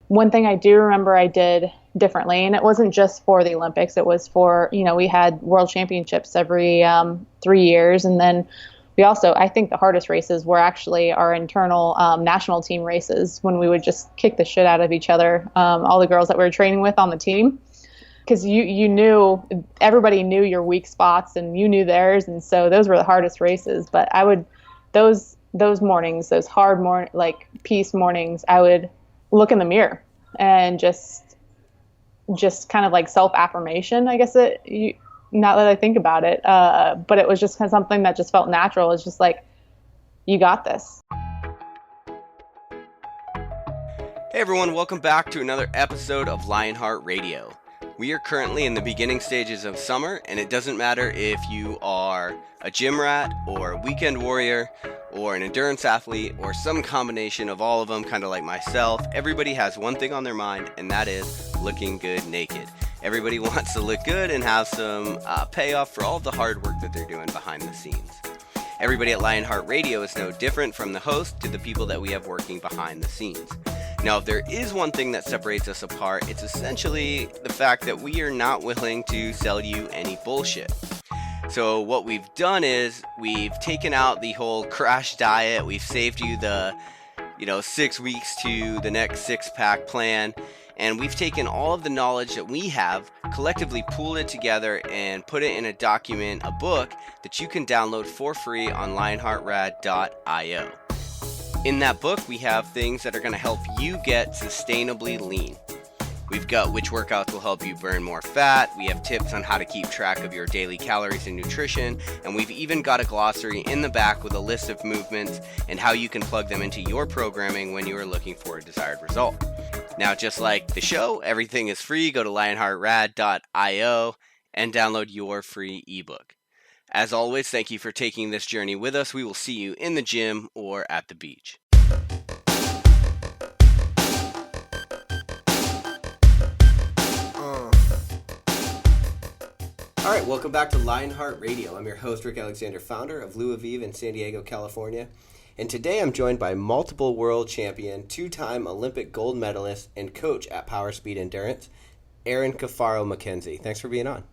one thing I do remember I did differently, and it wasn't just for the Olympics, it was for, we had world championships every 3 years. And then we also, I think the hardest races were actually our internal national team races, when we would just kick the shit out of each other, all the girls that we were training with on the team. Because you knew, everybody knew your weak spots and you knew theirs. And so those were the hardest races. But those mornings, those hard peace mornings, I would look in the mirror and just kind of like self-affirmation, I guess now that I think about it. But it was just kind of something that just felt natural. It's just like, you got this. Hey everyone, welcome back to another episode of Lionheart Radio. We are currently in the beginning stages of summer, and it doesn't matter if you are a gym rat or a weekend warrior or an endurance athlete or some combination of all of them, kind of like myself. Everybody has one thing on their mind, and that is looking good naked. Everybody wants to look good and have some payoff for all of the hard work that they're doing behind the scenes. Everybody at Lionheart Radio is no different, from the host to the people that we have working behind the scenes. Now, if there is one thing that separates us apart, it's essentially the fact that we are not willing to sell you any bullshit. So what we've done is we've taken out the whole crash diet. We've saved you the 6 weeks to the next six-pack plan. And we've taken all of the knowledge that we have, collectively pooled it together, and put it in a document, a book, that you can download for free on lionheartrad.io. In that book, we have things that are going to help you get sustainably lean. We've got which workouts will help you burn more fat. We have tips on how to keep track of your daily calories and nutrition. And we've even got a glossary in the back with a list of movements and how you can plug them into your programming when you are looking for a desired result. Now, just like the show, everything is free. Go to lionheartrad.io and download your free ebook. As always, thank you for taking this journey with us. We will see you in the gym or at the beach. All right, welcome back to Lionheart Radio. I'm your host, Rick Alexander, founder of Lou Aviv in San Diego, California. And today I'm joined by multiple world champion, two-time Olympic gold medalist, and coach at Power Speed Endurance, Erin Cafaro MacKenzie. Thanks for being on.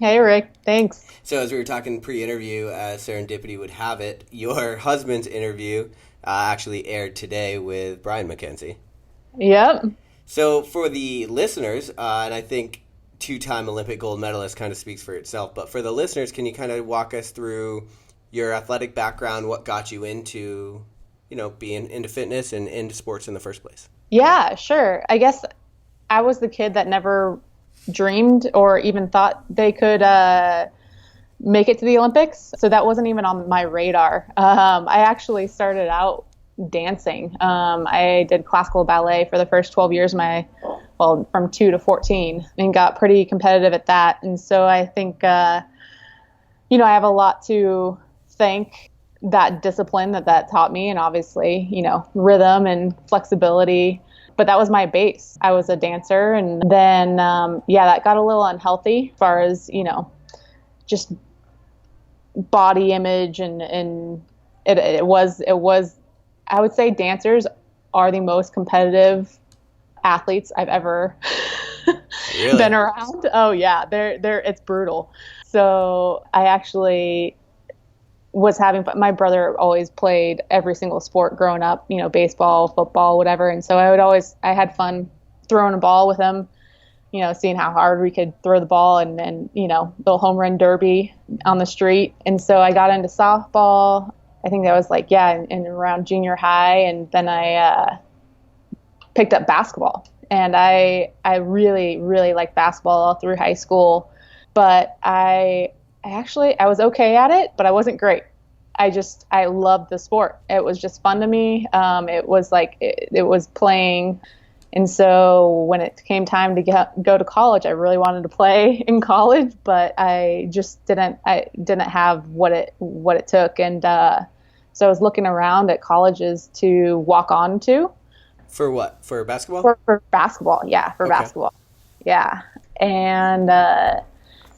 Hey, Rick. Thanks. So as we were talking pre-interview, as serendipity would have it, your husband's interview actually aired today with Brian MacKenzie. Yep. So for the listeners, and I think two-time Olympic gold medalist kind of speaks for itself, but for the listeners, can you kind of walk us through your athletic background, what got you into, being into fitness and into sports in the first place? Yeah, sure. I guess I was the kid that never dreamed or even thought they could make it to the Olympics. So that wasn't even on my radar. I actually started out dancing. I did classical ballet for the first 12 years from 2 to 14, and got pretty competitive at that. And so I think, I have a lot to thank that discipline that taught me, and obviously, rhythm and flexibility. But that was my base. I was a dancer, and then, that got a little unhealthy as far as, just body image, and it was, I would say dancers are the most competitive athletes I've ever really? been around. Oh yeah, it's brutal. So I actually was having fun. My brother always played every single sport growing up, baseball, football, whatever. And so I had fun throwing a ball with him, seeing how hard we could throw the ball, and little home run derby on the street. And so I got into softball. I think that was in around junior high. And then I picked up basketball, and I really, really liked basketball all through high school, but I was okay at it, but I wasn't great. I loved the sport. It was just fun to me. It was it was playing. And so when it came time to go to college, I really wanted to play in college, but I just didn't have what it took. And so I was looking around at colleges to walk on to. For what? For basketball? For basketball. Yeah. For basketball. Yeah. And,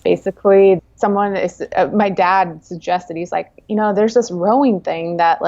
basically my dad suggested, he's like, there's this rowing thing that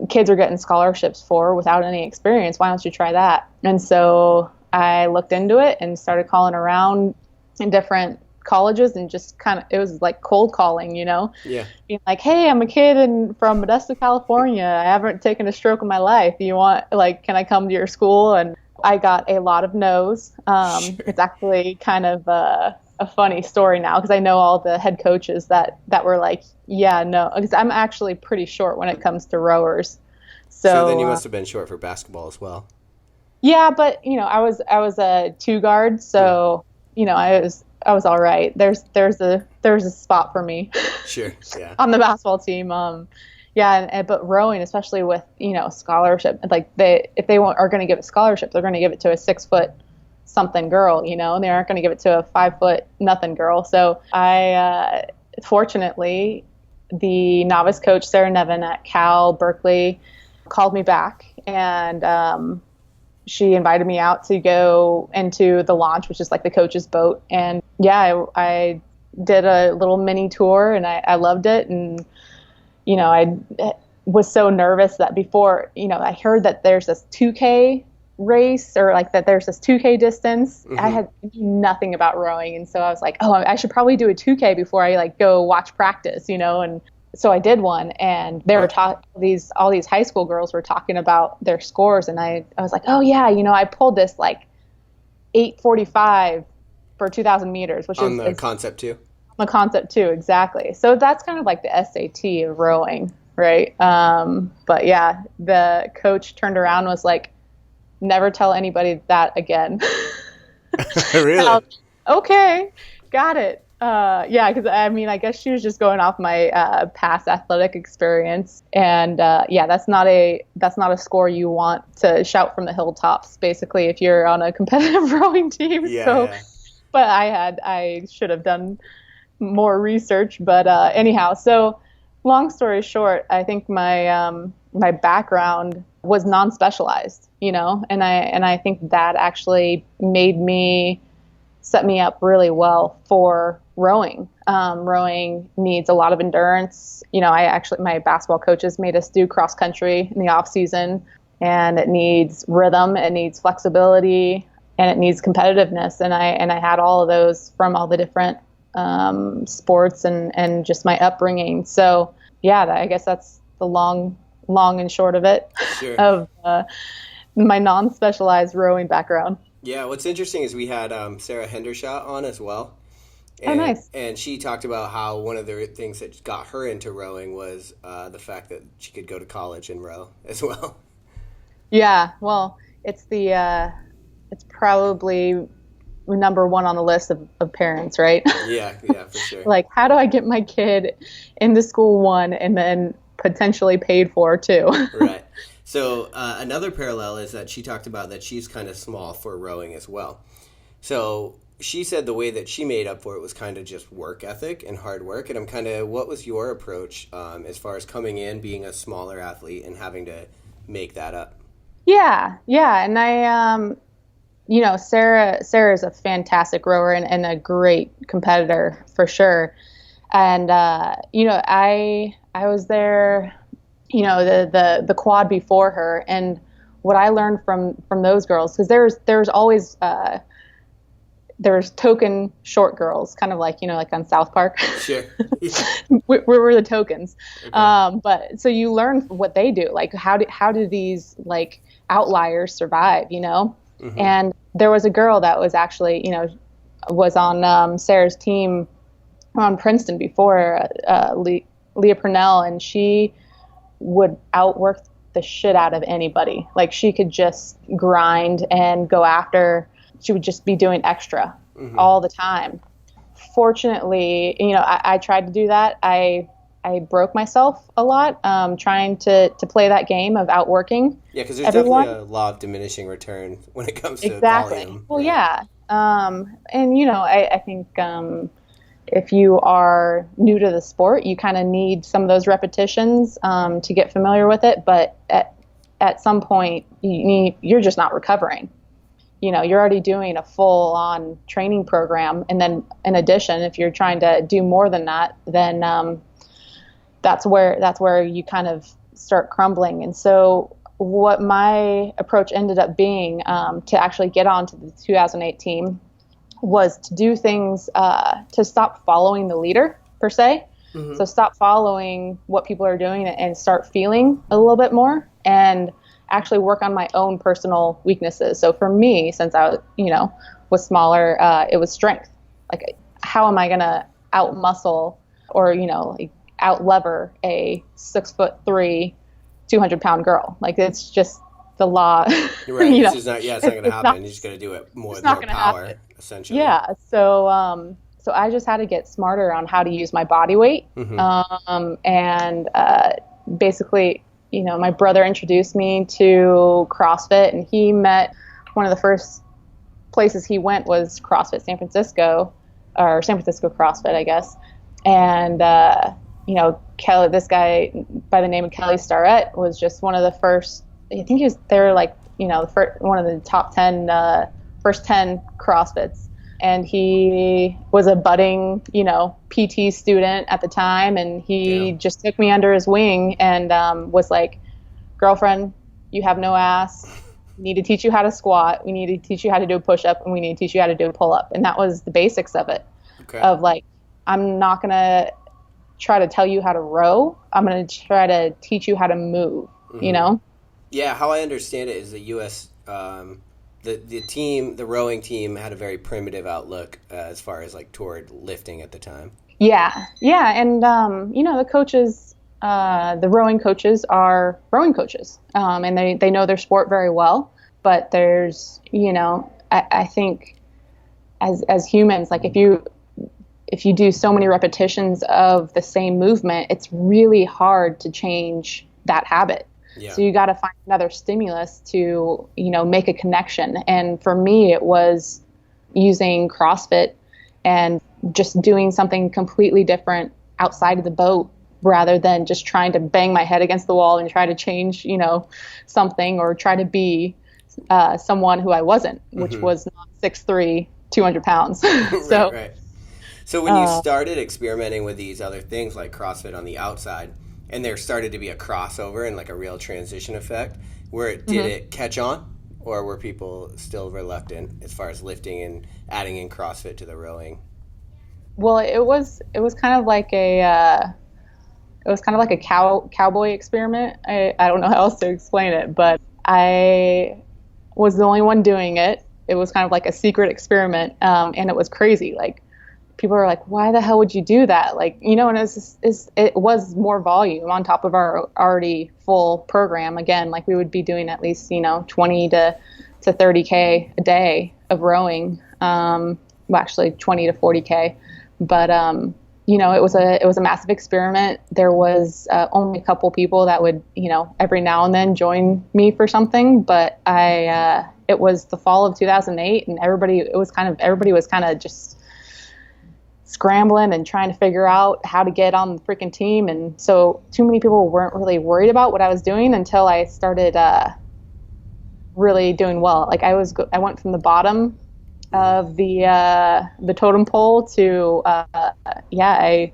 kids are getting scholarships for without any experience. Why don't you try that? And so I looked into it and started calling around in different colleges and just kind of, it was like cold calling, Yeah. being like, hey, I'm a kid from Modesto, California. I haven't taken a stroke in my life. Can I come to your school? And I got a lot of no's. Sure. It's actually kind of a funny story now because I know all the head coaches that were like, yeah, no, because I'm actually pretty short when it comes to rowers. So then you must have been short for basketball as well. Yeah, but I was a two guard, so I was all right. There's a spot for me. Sure. Yeah. On the basketball team. But rowing, especially with scholarship, like if they are going to give a scholarship, they're going to give it to a 6-foot something girl, and they aren't going to give it to a 5-foot nothing girl. So I fortunately, the novice coach Sarah Nevin at Cal Berkeley called me back and she invited me out to go into the launch, which is like the coach's boat. And yeah, I did a little mini tour and I loved it. And, I was so nervous that before, I heard that there's this 2K race or like that there's this 2K distance. Mm-hmm. I had nothing about rowing. And so I was like, oh, I should probably do a 2K before I like go watch practice, and so I did one, and they were all these high school girls were talking about their scores, and I was like, oh yeah, I pulled this like 8:45 for 2,000 meters, which on the concept too. The concept too, exactly. So that's kind of like the SAT of rowing, right? But yeah, the coach turned around and was like, never tell anybody that again. Really? Okay, got it. Yeah, because I guess she was just going off my past athletic experience, and that's not a score you want to shout from the hilltops. Basically, if you're on a competitive rowing team. Yeah. So, Yeah. but I should have done more research. But anyhow, so long story short, I think my my background was non-specialized, and I think that actually set me up really well for rowing. Rowing needs a lot of endurance. My basketball coaches made us do cross country in the off season, and it needs rhythm, it needs flexibility, and it needs competitiveness. And I had all of those from all the different sports and just my upbringing. So yeah, I guess that's the long and short of it. Sure. Of my non-specialized rowing background. Yeah, what's interesting is we had Sarah Hendershot on as well. And, nice. And she talked about how one of the things that got her into rowing was the fact that she could go to college and row as well. Yeah, well, it's probably number one on the list of parents, right? Yeah, for sure. Like, how do I get my kid into school, one, and then potentially paid for, two? Right. So another parallel is that she talked about that she's kind of small for rowing as well. So she said the way that she made up for it was kind of just work ethic and hard work. And I'm kind of, what was your approach as far as coming in, being a smaller athlete and having to make that up? Yeah. And I, Sarah is a fantastic rower and a great competitor for sure. And, I was there, the quad before her, and what I learned from those girls, because there's always there's token short girls, kind of like like on South Park. Sure. we're the tokens. Okay. But so you learn what they do, like how do these like outliers survive, Mm-hmm. And there was a girl that was actually was on Sarah's team on Princeton before, Leah Purnell, and she would outwork the shit out of anybody. Like, she could just grind and go after. She would just be doing extra all the time. Fortunately, I tried to do that. I broke myself a lot trying to play that game of outworking. Yeah, because there's everyone. Definitely a law of diminishing return when it comes to exactly. volume. Well, right? yeah. And I think if you are new to the sport, you kind of need some of those repetitions to get familiar with it. But at some point, you're just not recovering. You're already doing a full-on training program. And then in addition, if you're trying to do more than that, then that's where you kind of start crumbling. And so what my approach ended up being to actually get onto the 2008 team was to do things to stop following the leader per se. So stop following what people are doing and start feeling a little bit more and actually work on my own personal weaknesses. So for me, since I was, was smaller, it was strength. Like, how am I going to out muscle or, like out lever a 6'3", 200-pound girl? Like, it's just the law. Right. It's just not, it's not going to happen. You just got to do it more power, happen. Essentially. Yeah. So I just had to get smarter on how to use my body weight. And basically, my brother introduced me to CrossFit, and he met one of the first places he went was CrossFit San Francisco, or San Francisco CrossFit, I guess. And, Kelly, this guy by the name of Kelly Starrett was just one of the first, I think he was there like, one of the top 10, first 10 CrossFits. And he was a budding, PT student at the time. And he just took me under his wing and was like, girlfriend, you have no ass. We need to teach you how to squat. We need to teach you how to do a push-up. And we need to teach you how to do a pull-up. And that was the basics of it. Okay. Of like, I'm not going to try to tell you how to row. I'm going to try to teach you how to move, Yeah, how I understand it is the U.S., the rowing team had a very primitive outlook as far as like toward lifting at the time. Yeah. And, the coaches, the rowing coaches are rowing coaches, and they know their sport very well. But there's, I think as humans, like if you do so many repetitions of the same movement, it's really hard to change that habit. Yeah. So you got to find another stimulus to, make a connection. And for me, it was using CrossFit and just doing something completely different outside of the boat rather than just trying to bang my head against the wall and try to change, something or try to be someone who I wasn't, which was not 6'3", 200 pounds. So, right. So when you started experimenting with these other things like CrossFit on the outside, and there started to be a crossover and like a real transition effect, did it catch on, or were people still reluctant as far as lifting and adding in CrossFit to the rowing? Well, it was kind of like a cowboy experiment. I don't know how else to explain it, but I was the only one doing it. It was kind of like a secret experiment, and it was crazy. Like, people are like, why the hell would you do that? Like, and it was more volume on top of our already full program. Again, like we would be doing at least, 20 to 30K a day of rowing. Well, actually 20 to 40K. But, it was a massive experiment. There was only a couple people that would, every now and then join me for something. But it was the fall of 2008, and everybody was kind of just scrambling and trying to figure out how to get on the freaking team. And so too many people weren't really worried about what I was doing until I started really doing well. Like I went from the bottom of the totem pole to I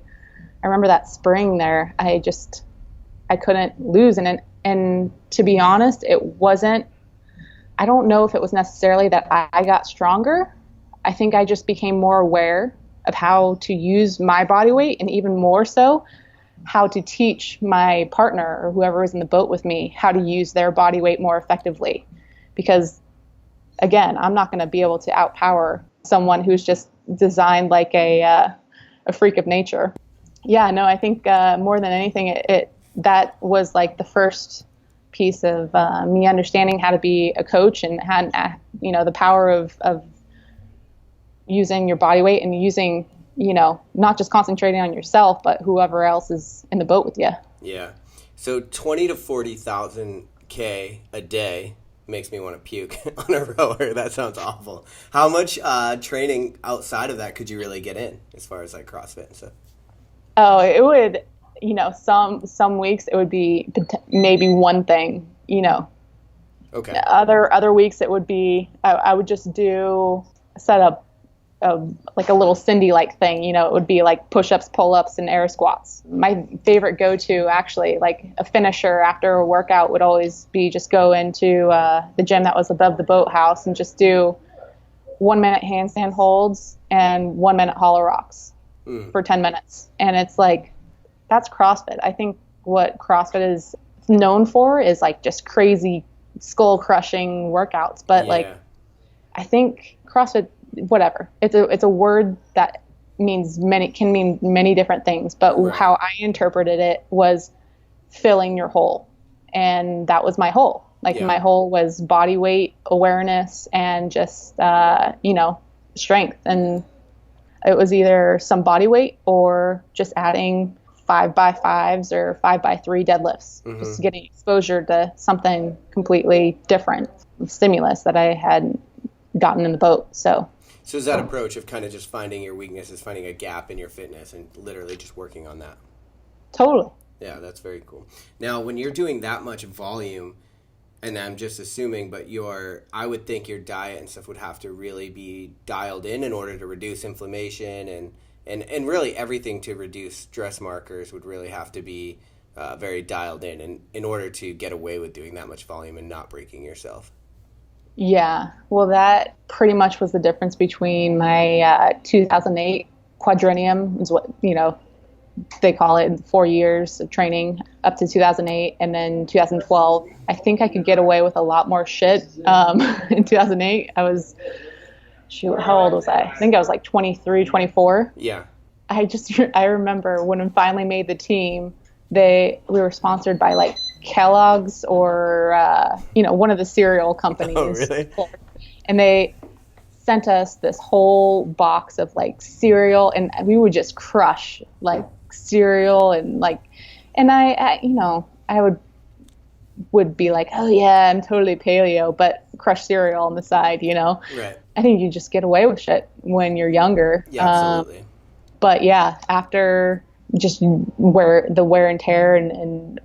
remember that spring there. I couldn't lose. And to be honest, I don't know if it was necessarily that I got stronger. I think I just became more aware of how to use my body weight, and even more so how to teach my partner or whoever was in the boat with me how to use their body weight more effectively. Because again, I'm not going to be able to outpower someone who's just designed like a freak of nature. Yeah, no, I think more than anything, that was like the first piece of me understanding how to be a coach and the power of using your body weight and using, not just concentrating on yourself, but whoever else is in the boat with you. Yeah. So 20 to 40,000 K a day makes me want to puke on a rower. That sounds awful. How much training outside of that could you really get in as far as like CrossFit and stuff? Oh, it would, some weeks it would be maybe one thing, Okay. Other weeks it would be, I would just set up like a little Cindy-like thing. It would be like push-ups, pull-ups, and air squats. My favorite go-to, actually, like a finisher after a workout, would always be just go into the gym that was above the boathouse and just do 1 minute handstand holds and 1 minute hollow rocks for 10 minutes. And it's like, that's CrossFit. I think what CrossFit is known for is like just crazy skull crushing workouts. But like, I think CrossFit, whatever, it's a word that can mean many different things. But how I interpreted it was filling your hole. And that was my hole. Like my hole was body weight awareness and just, strength. And it was either some body weight or just adding 5x5s or 5x3 deadlifts, just getting exposure to something completely different, stimulus that I hadn't gotten in the boat. So is that approach of kind of just finding your weaknesses, finding a gap in your fitness and literally just working on that? Totally. Yeah, that's very cool. Now, when you're doing that much volume, and I'm just assuming, but I would think your diet and stuff would have to really be dialed in order to reduce inflammation and really everything to reduce stress markers would really have to be very dialed in order to get away with doing that much volume and not breaking yourself. Yeah, well, that pretty much was the difference between my 2008 quadrennium, is what, they call it, 4 years of training up to 2008, and then 2012. I think I could get away with a lot more shit. In 2008, I was, how old was I? I think I was like 23, 24. Yeah. I remember when we finally made the team, we were sponsored by like Kellogg's or, one of the cereal companies. Oh, really? And they sent us this whole box of like cereal, and we would just crush like cereal and I would be like, oh yeah, I'm totally paleo, but crush cereal on the side, Right. I think you just get away with shit when you're younger. Yeah, absolutely. But yeah, after just wear and tear and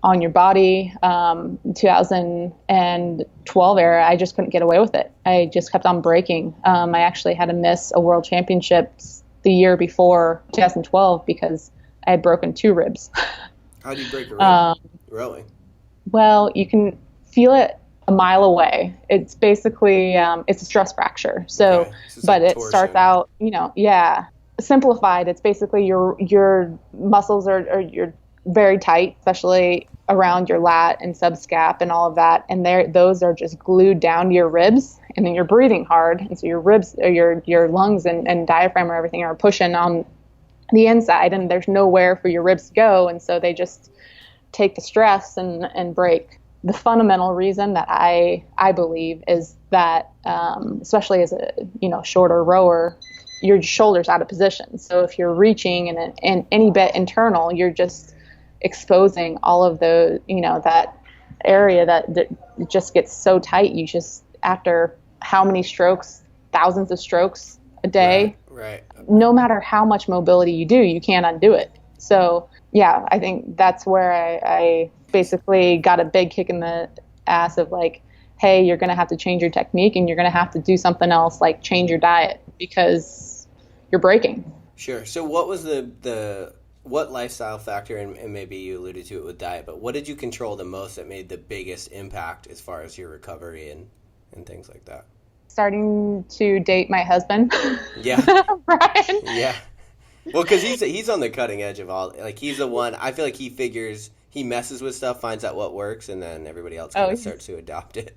on your body, 2012 era, I just couldn't get away with it. I just kept on breaking. I actually had to miss a world championships the year before 2012 because I had broken 2 ribs. How do you break a rib? Really? Well, you can feel it a mile away. It's basically, it's a stress fracture. So but like it starts out, simplified. It's basically your muscles are you're very tight, especially around your lat and subscap and all of that. And those are just glued down to your ribs, and then you're breathing hard. And so your ribs, or your lungs and diaphragm or everything are pushing on the inside, and there's nowhere for your ribs to go. And so they just take the stress and break. The fundamental reason that I believe is that, especially as a, shorter rower, your shoulder's out of position. So if you're reaching and any bit internal, you're just exposing all of those, that area that just gets so tight. You just, after how many strokes, thousands of strokes a day, right. No matter how much mobility you do, you can't undo it. So yeah, I think that's where I basically got a big kick in the ass of like, hey, you're going to have to change your technique and you're going to have to do something else, like change your diet, because you're breaking. Sure. So what was what lifestyle factor, and maybe you alluded to it with diet, but what did you control the most that made the biggest impact as far as your recovery and things like that? Starting to date my husband. Yeah. Brian. Yeah. Well, because he's on the cutting edge of all, like he's the one, I feel like he messes with stuff, finds out what works, and then everybody else kind of starts to adopt it.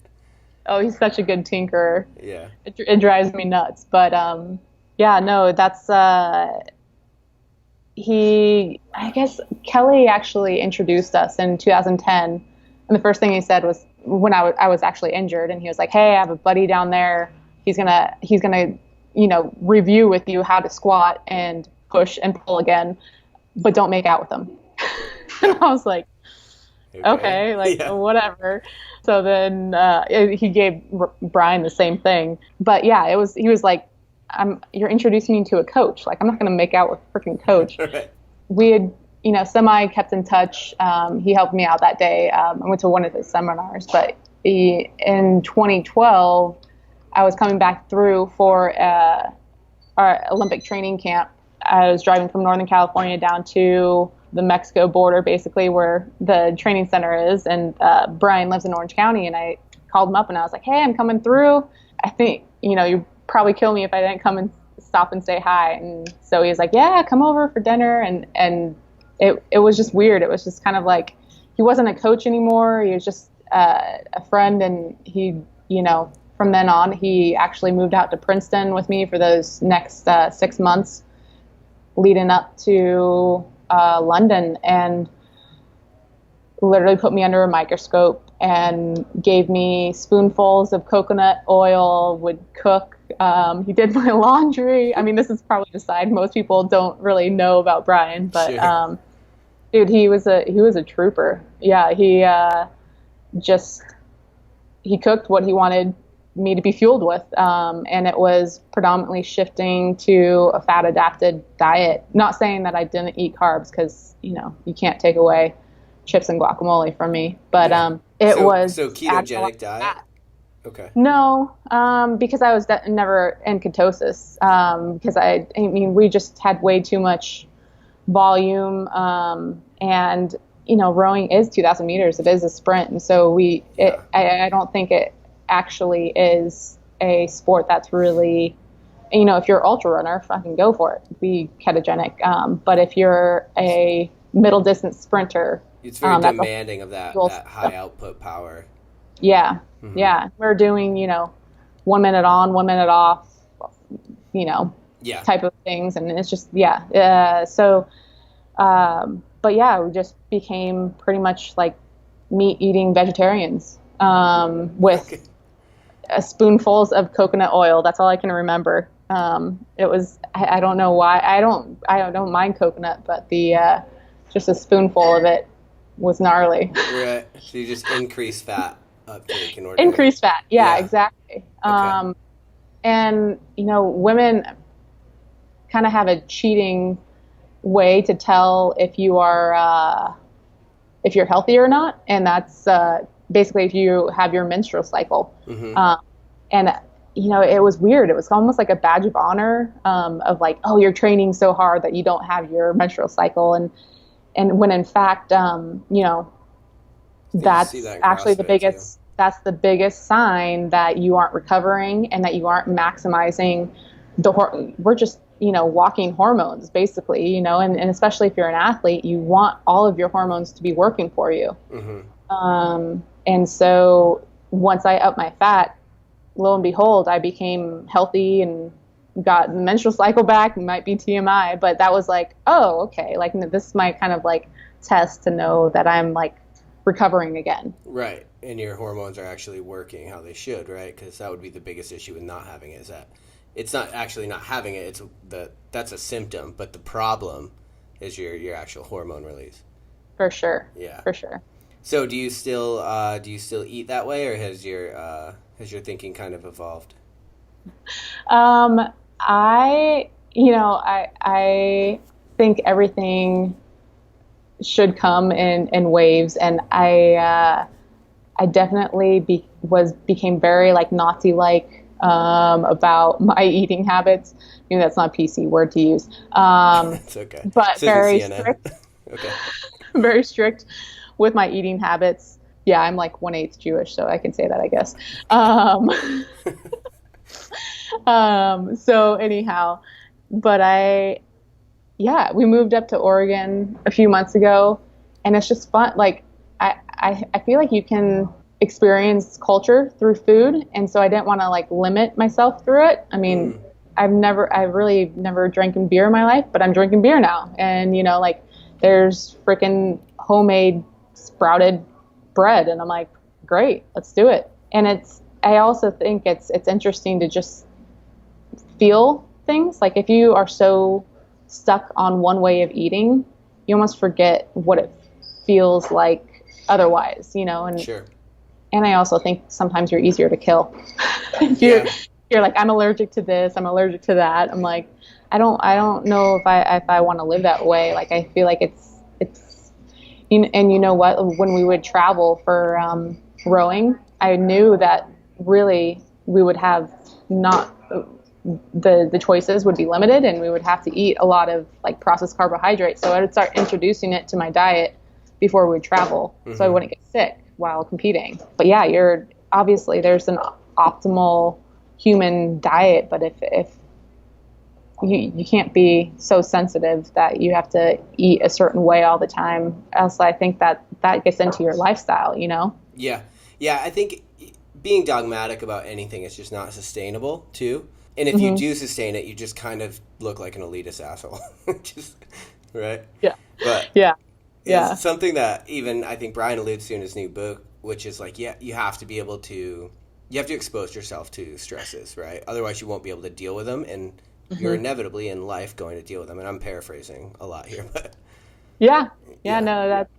Oh, he's such a good tinkerer. Yeah. It drives me nuts. But that's, I guess Kelly actually introduced us in 2010. And the first thing he said was, when I was actually injured, and he was like, hey, I have a buddy down there. He's gonna, review with you how to squat and push and pull again, but don't make out with him. And I was like, okay, whatever. So then he gave Brian the same thing. But yeah, he was like, you're introducing me to a coach. Like, I'm not going to make out with a freaking coach. Right. We had, semi kept in touch. He helped me out that day. I went to one of his seminars, but in 2012, I was coming back through for our Olympic training camp. I was driving from Northern California down to the Mexico border, basically where the training center is. And Brian lives in Orange County, and I called him up and I was like, hey, I'm coming through. I think, you'd probably kill me if I didn't come and stop and say hi. And so he was like, yeah, come over for dinner. And it was just weird. It was just kind of like, he wasn't a coach anymore. He was just a friend. And he, from then on, he actually moved out to Princeton with me for those next 6 months leading up to London, and literally put me under a microscope and gave me spoonfuls of coconut oil, would cook. He did my laundry. I mean, this is probably the side most people don't really know about Brian, but sure. Dude, he was a trooper. Yeah, he cooked what he wanted me to be fueled with, and it was predominantly shifting to a fat adapted diet. Not saying that I didn't eat carbs, because you can't take away chips and guacamole from me, but it was so ketogenic diet. Fat. Okay. No, because I was never in ketosis, because I mean we just had way too much volume, and rowing is 2,000 meters. It is a sprint, and so I don't think it actually is a sport that's really, if you're an ultra runner, fucking go for it, be ketogenic. But if you're a middle distance sprinter, it's very demanding of that high output power. Yeah. Mm-hmm. Yeah. We're doing, 1 minute on, 1 minute off, type of things. And it's just, but yeah, we just became pretty much like meat eating vegetarians, with spoonfuls of coconut oil. That's all I can remember. It was, I don't know why. I don't mind coconut, but just a spoonful of it was gnarly. Right. So you just increase fat uptake in order. Increase fat. Yeah, exactly. Okay. And women kind of have a cheating way to tell if you are, if you're healthy or not. And that's, basically if you have your menstrual cycle. Mm-hmm. And it was weird. It was almost like a badge of honor, of like, oh, you're training so hard that you don't have your menstrual cycle. And when in fact, that's actually that's the biggest sign that you aren't recovering and that you aren't maximizing we're just, walking hormones basically, and especially if you're an athlete, you want all of your hormones to be working for you. Mm-hmm. And so once I upped my fat, lo and behold, I became healthy and got the menstrual cycle back. It might be TMI, but that was like, oh, okay. Like this is my kind of like test to know that I'm like recovering again. Right. And your hormones are actually working how they should, right? Because that would be the biggest issue with not having it, is that it's not actually not having it. That's a symptom, but the problem is your actual hormone release. For sure. Yeah. For sure. So do you still eat that way, or has your thinking kind of evolved? I think everything should come in waves, and I definitely became very like Nazi-like about my eating habits. That's not a PC word to use. It's okay. But very strict. Okay. Very strict with my eating habits. Yeah, I'm like 1/8 Jewish, so I can say that, I guess. So anyhow, but we moved up to Oregon a few months ago, and it's just fun. Like I feel like you can experience culture through food, and so I didn't want to like limit myself through it. I mean, I've really never drinking beer in my life, but I'm drinking beer now, and like there's freaking homemade sprouted bread, and I'm like, great, let's do it. And I also think it's interesting to just feel things. Like if you are so stuck on one way of eating, you almost forget what it feels like otherwise, and sure. And I also think sometimes you're easier to kill. If you're like, I'm allergic to this, I'm allergic to that. I'm like, I don't know if I want to live that way. Like I feel like it's and you know what, when we would travel for rowing, I knew that really we would have the choices would be limited, and we would have to eat a lot of like processed carbohydrates. So I would start introducing it to my diet before we would travel, so I wouldn't get sick while competing. But yeah, there's an optimal human diet, but if you can't be so sensitive that you have to eat a certain way all the time, else I think that gets into your lifestyle, you know? Yeah. I think being dogmatic about anything is just not sustainable too. And if you do sustain it, you just kind of look like an elitist asshole. Just right. Yeah. But yeah. It's something that even I think Brian alludes to in his new book, which is like, you have to be able to, you have to expose yourself to stresses, right? Otherwise you won't be able to deal with them, and you're inevitably in life going to deal with them. And I'm paraphrasing a lot here, but no, that's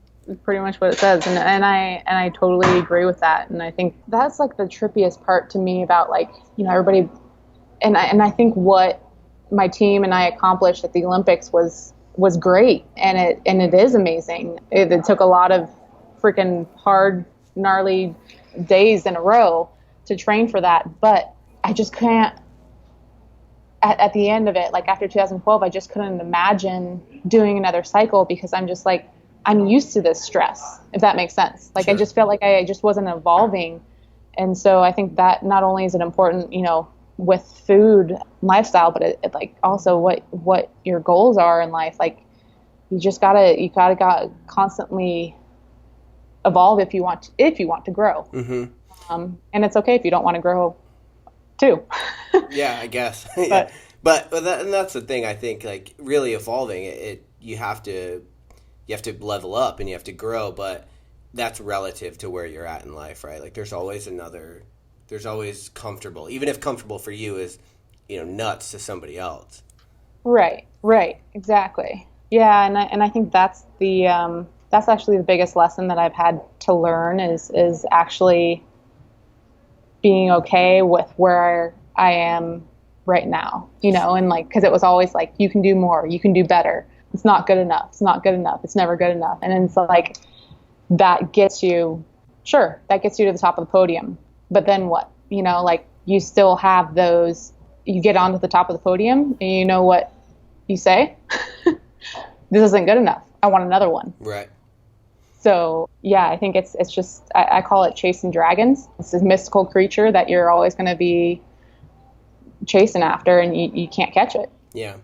pretty much what it says. And I totally agree with that. And I think that's like the trippiest part to me about, like, you know, everybody, and I think what my team and I accomplished at the Olympics was great. And it is amazing. It took a lot of freaking hard, gnarly days in a row to train for that. But I just can't, at the end of it, like after 2012, I just couldn't imagine doing another cycle, because I'm just like, I'm used to this stress, if that makes sense. Like, sure. I just felt like I just wasn't evolving. And so I think that not only is it important, you know, with food lifestyle, but it like also what your goals are in life. Like, you gotta constantly evolve if you want to grow. And it's okay if you don't want to grow too. Yeah, I guess. Yeah. But that's the thing. I think, like, really evolving you have to level up and you have to grow, but that's relative to where you're at in life, right? Like, there's always comfortable, even if comfortable for you is, you know, nuts to somebody else. Right, exactly. Yeah, and I think that's actually the biggest lesson that I've had to learn is actually being okay with where I am right now, you know, and like, because it was always like, you can do more, you can do better. It's not good enough. It's not good enough. It's never good enough. And it's like, that gets you to the top of the podium. But then what? You know, like, you still have those, you get onto the top of the podium and you know what you say? This isn't good enough. I want another one. Right. So yeah, I think it's just, I call it chasing dragons. It's this mystical creature that you're always going to be chasing after, and you can't catch it. Yeah.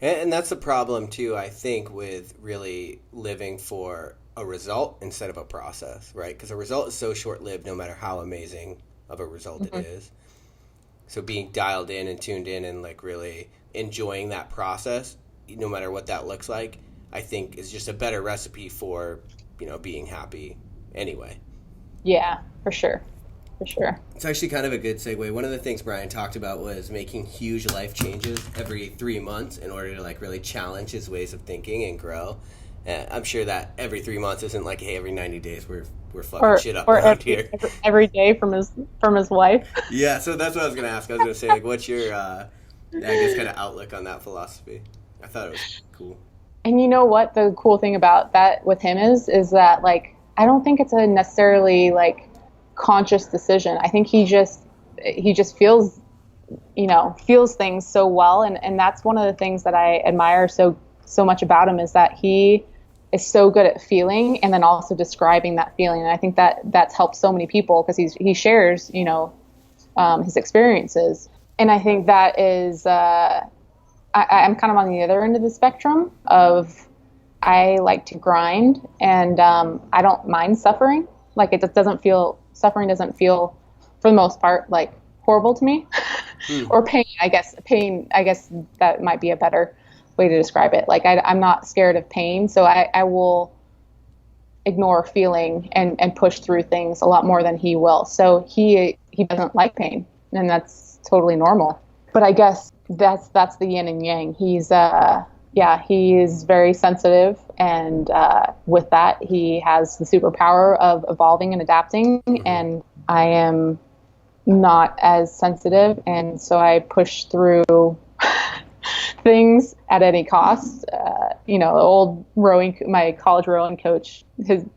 And that's the problem too, I think, with really living for a result instead of a process, right? Because a result is so short-lived no matter how amazing of a result it is. So being dialed in and tuned in and like really enjoying that process, no matter what that looks like, I think is just a better recipe for, you know, being happy anyway. Yeah, for sure. It's actually kind of a good segue. One of the things Brian talked about was making huge life changes every 3 months in order to like really challenge his ways of thinking and grow. I'm sure that every 3 months isn't like, hey, every 90 days we're fucking shit up around here. Every day from his wife. Yeah, so that's what I was going to ask. I was going to say, like, what's your, I guess, kind of outlook on that philosophy? I thought it was cool. And you know what the cool thing about that with him is that, like, I don't think it's a necessarily like conscious decision. I think he just feels things so well, and that's one of the things that I admire so much about him, is that he is so good at feeling and then also describing that feeling. And I think that's helped so many people, because he shares, you know, his experiences. And I think that is I'm kind of on the other end of the spectrum of, I like to grind, and I don't mind suffering. Like, suffering doesn't feel, for the most part, like horrible to me. Or pain, I guess that might be a better way to describe it. Like, I'm not scared of pain, so I will ignore feeling and push through things a lot more than he will. So he doesn't like pain, and that's totally normal. But I guess that's the yin and yang. He is very sensitive, and with that, he has the superpower of evolving and adapting, and I am not as sensitive, and so I push through things at any cost. You know, my college rowing coach,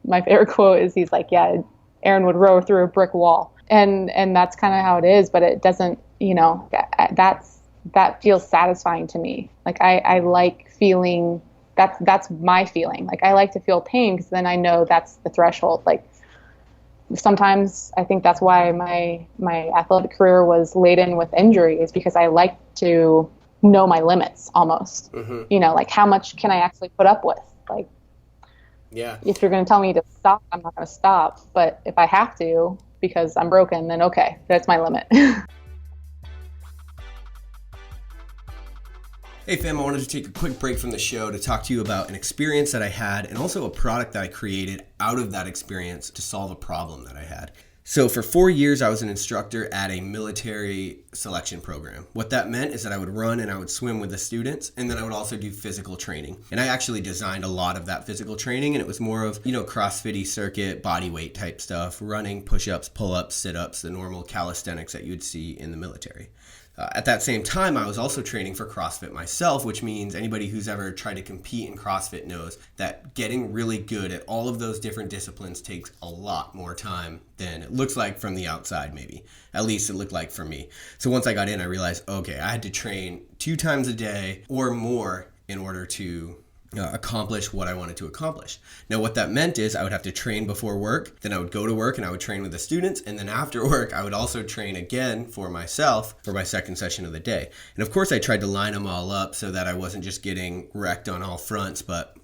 my favorite quote is, he's like, yeah, Erin would row through a brick wall. And that's kind of how it is, but it doesn't, you know, that's that feels satisfying to me. Like I like feeling that's my feeling. Like I like to feel pain because then I know that's the threshold. Like sometimes I think that's why my athletic career was laden with injuries, because I like to know my limits almost. You know, like how much can I actually put up with? Like, yeah, if you're going to tell me to stop, I'm not going to stop. But if I have to because I'm broken, then okay, that's my limit. Hey fam, I wanted to take a quick break from the show to talk to you about an experience that I had and also a product that I created out of that experience to solve a problem that I had. So for 4 years, I was an instructor at a military selection program. What that meant is that I would run and I would swim with the students, and then I would also do physical training. And I actually designed a lot of that physical training, and it was more of, CrossFit-y circuit, body weight type stuff, running, push-ups, pull-ups, sit-ups, the normal calisthenics that you would see in the military. At that same time, I was also training for CrossFit myself, which means anybody who's ever tried to compete in CrossFit knows that getting really good at all of those different disciplines takes a lot more time than it looks like from the outside, maybe. At least it looked like for me. So once I got in, I realized, okay, I had to train 2 times a day or more in order to accomplish what I wanted to accomplish. Now, what that meant is I would have to train before work, then I would go to work and I would train with the students, and then after work, I would also train again for myself for my second session of the day. And of course, I tried to line them all up so that I wasn't just getting wrecked on all fronts, but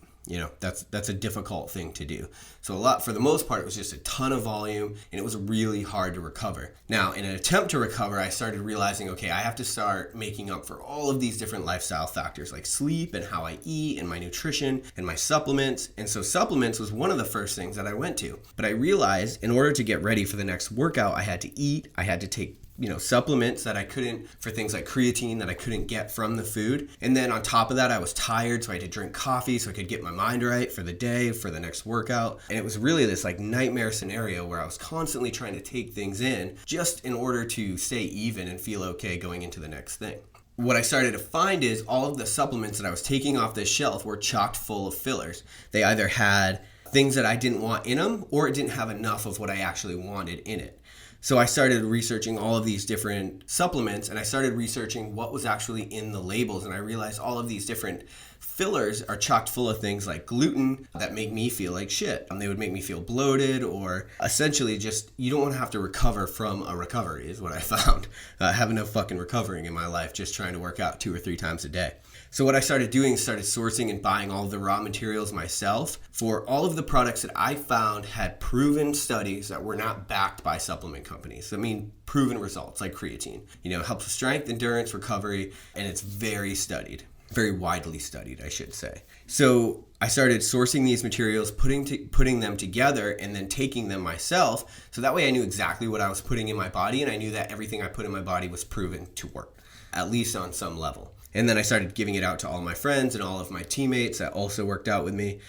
that's a difficult thing to do. So for the most part, it was just a ton of volume, and it was really hard to recover. Now, in an attempt to recover, I started realizing, okay, I have to start making up for all of these different lifestyle factors like sleep and how I eat and my nutrition and my supplements. And so supplements was one of the first things that I went to. But I realized in order to get ready for the next workout, I had to eat, I had to take supplements that I couldn't, for things like creatine that I couldn't get from the food. And then on top of that, I was tired, so I had to drink coffee so I could get my mind right for the day, for the next workout. And it was really this like nightmare scenario where I was constantly trying to take things in just in order to stay even and feel okay going into the next thing. What I started to find is all of the supplements that I was taking off this shelf were chocked full of fillers. They either had things that I didn't want in them, or it didn't have enough of what I actually wanted in it. So I started researching all of these different supplements, and I started researching what was actually in the labels, and I realized all of these different fillers are chocked full of things like gluten that make me feel like shit. They would make me feel bloated, or essentially just, you don't want to have to recover from a recovery is what I found. I have enough fucking recovering in my life just trying to work out 2 or 3 times a day. So what I started doing is started sourcing and buying all of the raw materials myself for all of the products that I found had proven studies that were not backed by supplement companies. I mean, proven results like creatine. It helps with strength, endurance, recovery, and it's very studied. Very widely studied, I should say. So I started sourcing these materials, putting them together, and then taking them myself. So that way I knew exactly what I was putting in my body, and I knew that everything I put in my body was proven to work, at least on some level. And then I started giving it out to all my friends and all of my teammates that also worked out with me.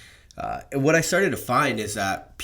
And what I started to find is that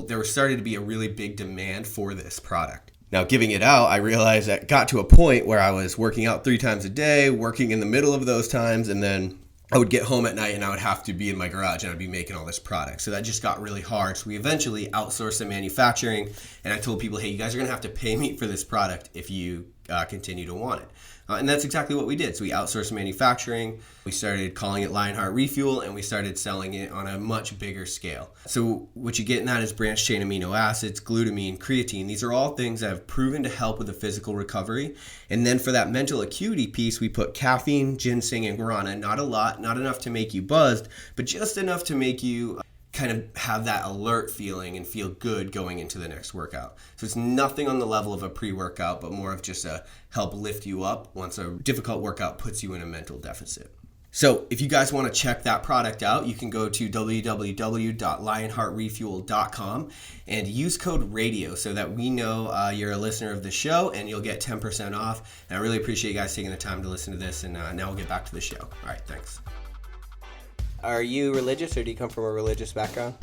there was starting to be a really big demand for this product. Now, giving it out, I realized that got to a point where I was working out 3 times a day, working in the middle of those times, and then I would get home at night and I would have to be in my garage and I'd be making all this product. So that just got really hard. So we eventually outsourced the manufacturing, and I told people, hey, you guys are going to have to pay me for this product if you continue to want it. And that's exactly what we did. So we outsourced manufacturing, we started calling it Lionheart Refuel, and we started selling it on a much bigger scale. So what you get in that is branched chain amino acids, glutamine, creatine. These are all things that have proven to help with the physical recovery. And then for that mental acuity piece, we put caffeine, ginseng, and guarana. Not a lot, not enough to make you buzzed, but just enough to make you kind of have that alert feeling and feel good going into the next workout. So it's nothing on the level of a pre-workout, but more of just a help lift you up once a difficult workout puts you in a mental deficit. So if you guys want to check that product out, you can go to www.lionheartrefuel.com and use code RADIO so that we know you're a listener of the show, and you'll get 10% off. And I really appreciate you guys taking the time to listen to this, and now we'll get back to the show. All right, thanks. Are you religious, or do you come from a religious background?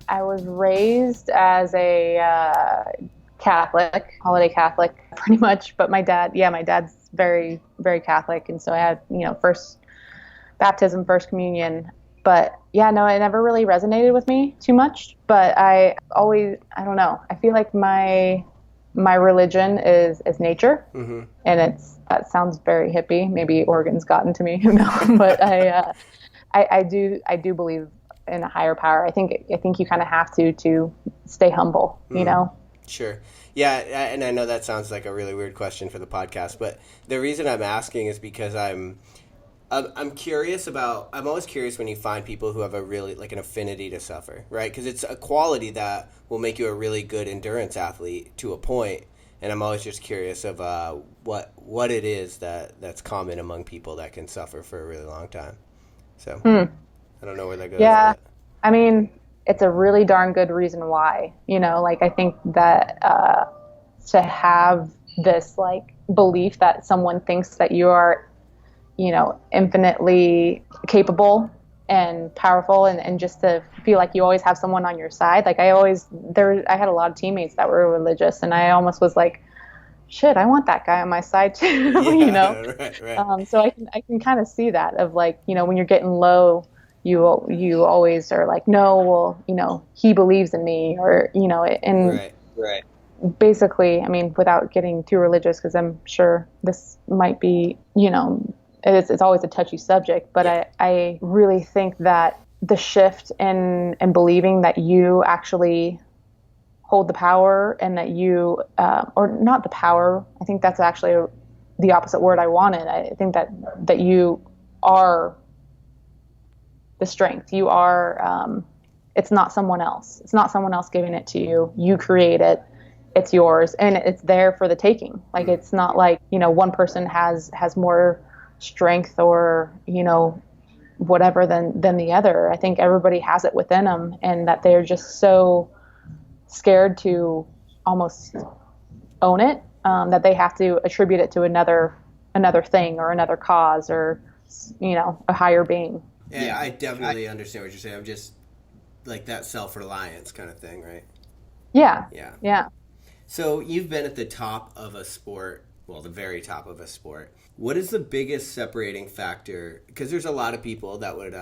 I was raised as a Catholic, holiday Catholic, pretty much. But my dad's very, very Catholic. And so I had, first baptism, first communion. But it never really resonated with me too much. But I don't know. I feel like my my religion is nature, Mm-hmm. and that sounds very hippie. Maybe Oregon's gotten to me, no, but I do believe in a higher power. I think you kind of have to stay humble, you Mm. know. Sure. Yeah, and I know that sounds like a really weird question for the podcast, but the reason I'm asking is because I'm curious about. I'm always curious when you find people who have a really like an affinity to suffer, right? Because it's a quality that will make you a really good endurance athlete to a point. And I'm always just curious of what it is that's common among people that can suffer for a really long time. So Hmm. I don't know where that goes, Yeah, but I mean, it's a really darn good reason why, like I think that to have this like belief that someone thinks that you are, infinitely capable and powerful, and just to feel like you always have someone on your side. Like I had a lot of teammates that were religious, and I almost was like, shit, I want that guy on my side too, yeah, right, right, So I can kind of see that of like, when you're getting low, you always are like, no, well, he believes in me, or and right. right. Basically, I mean, without getting too religious, because I'm sure this might be, it's always a touchy subject, but Yeah. I really think that the shift in believing that you actually hold the power, and that you, or not the power, I think that's actually the opposite word I wanted. I think that you are the strength. You are, it's not someone else. It's not someone else giving it to you. You create it. It's yours, and it's there for the taking. Like, it's not like, one person has more strength, or, whatever than the other. I think everybody has it within them, and that they're just so scared to almost own it, that they have to attribute it to another thing, or another cause, or a higher being. Yeah, I definitely understand what you're saying. I'm just like that self-reliance kind of thing, right? Yeah, Yeah. yeah. So you've been at the top of a sport, well, the very top of a sport. What is the biggest separating factor? Because there's a lot of people that would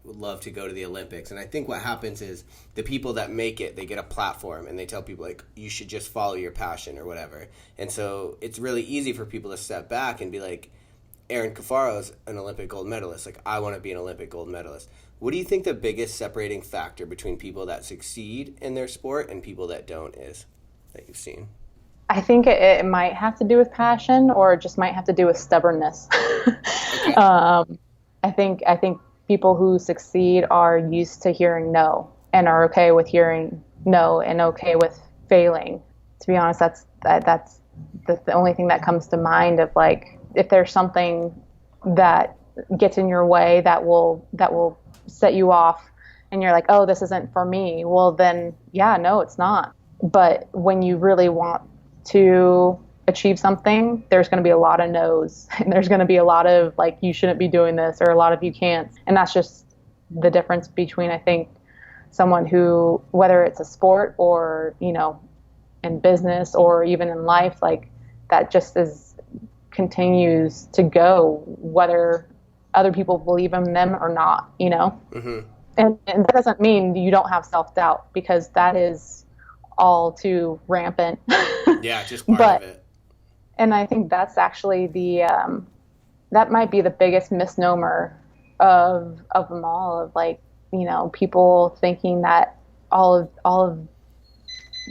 love to go to the Olympics, and I think what happens is the people that make it, they get a platform and they tell people like, you should just follow your passion or whatever. And so it's really easy for people to step back and be like, Erin Cafaro is an Olympic gold medalist. Like, I want to be an Olympic gold medalist. What do you think the biggest separating factor between people that succeed in their sport and people that don't is, that you've seen? I think it might have to do with passion, or it just might have to do with stubbornness. Okay. I think people who succeed are used to hearing no, and are okay with hearing no, and okay with failing. To be honest, that's the only thing that comes to mind of like, if there's something that gets in your way, that will set you off, and you're like, oh, this isn't for me. Well, then, yeah, no, it's not. But when you really want to achieve something, there's going to be a lot of no's, and there's going to be a lot of like, you shouldn't be doing this, or a lot of you can't. And that's just the difference between, I think, someone who, whether it's a sport, or, in business, or even in life, like, that just continues to go, whether other people believe in them or not. Mm-hmm. And that doesn't mean you don't have self-doubt, because that is all too rampant. Yeah, just part But, of it. and I think that's actually that might be the biggest misnomer of them all, of like, people thinking that all of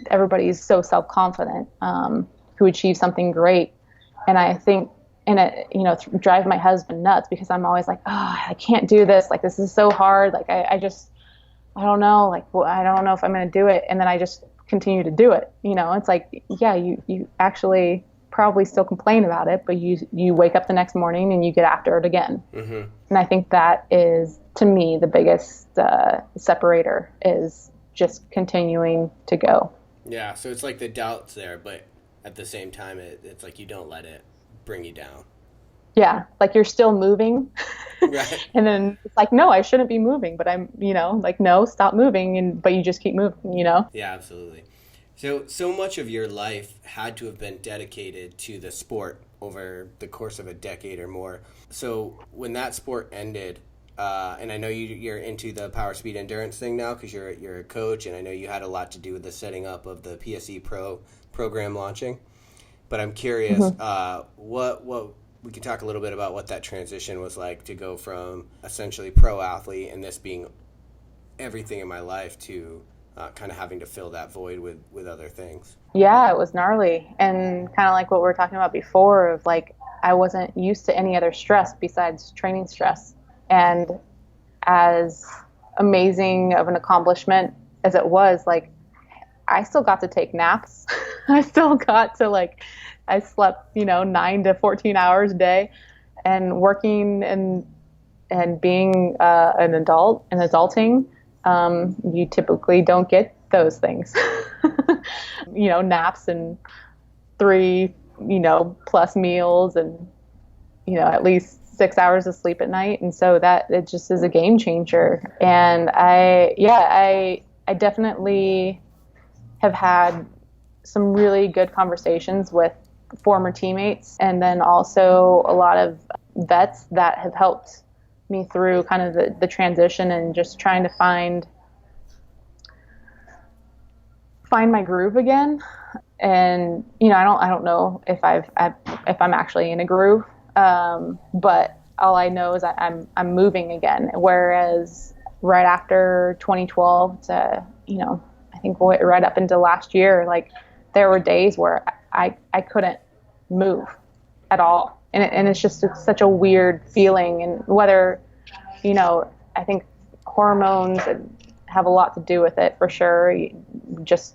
everybody's so self-confident, who achieve something great. And I think, and it, drives my husband nuts, because I'm always like, oh, I can't do this. Like, this is so hard. Like, I don't know. Like, well, I don't know if I'm going to do it. And then I just continue to do it. It's like, yeah, you actually probably still complain about it, but you wake up the next morning and you get after it again. Mm-hmm. And I think that is, to me, the biggest separator, is just continuing to go. Yeah, so it's like the doubt's there, but at the same time, it's like you don't let it bring you down. Yeah, like, you're still moving. Right. And then it's like, no, I shouldn't be moving, but I'm, like, no, stop moving, but you just keep moving. Yeah, absolutely. So much of your life had to have been dedicated to the sport over the course of a decade or more. So when that sport ended, and I know you're into the power speed endurance thing now because you're a coach, and I know you had a lot to do with the setting up of the PSE Pro program launching. But I'm curious, what we could talk a little bit about what that transition was like to go from essentially pro athlete and this being everything in my life to kind of having to fill that void with other things. Yeah, it was gnarly. And kind of like what we were talking about before of like, I wasn't used to any other stress besides training stress. And as amazing of an accomplishment as it was, like, I still got to take naps. I still got to I slept, 9 to 14 hours a day, and working and being an adult and adulting, you typically don't get those things. Naps and 3, plus meals and, at least 6 hours of sleep at night. And so that it just is a game changer. And I definitely have had some really good conversations with former teammates, and then also a lot of vets that have helped me through kind of the transition and just trying to find my groove again. And I don't know if I'm actually in a groove, but all I know is I'm moving again. Whereas right after 2012 to I think right up into last year, like, there were days where I couldn't move at all. And it's just such a weird feeling. And whether, I think hormones have a lot to do with it for sure. You just,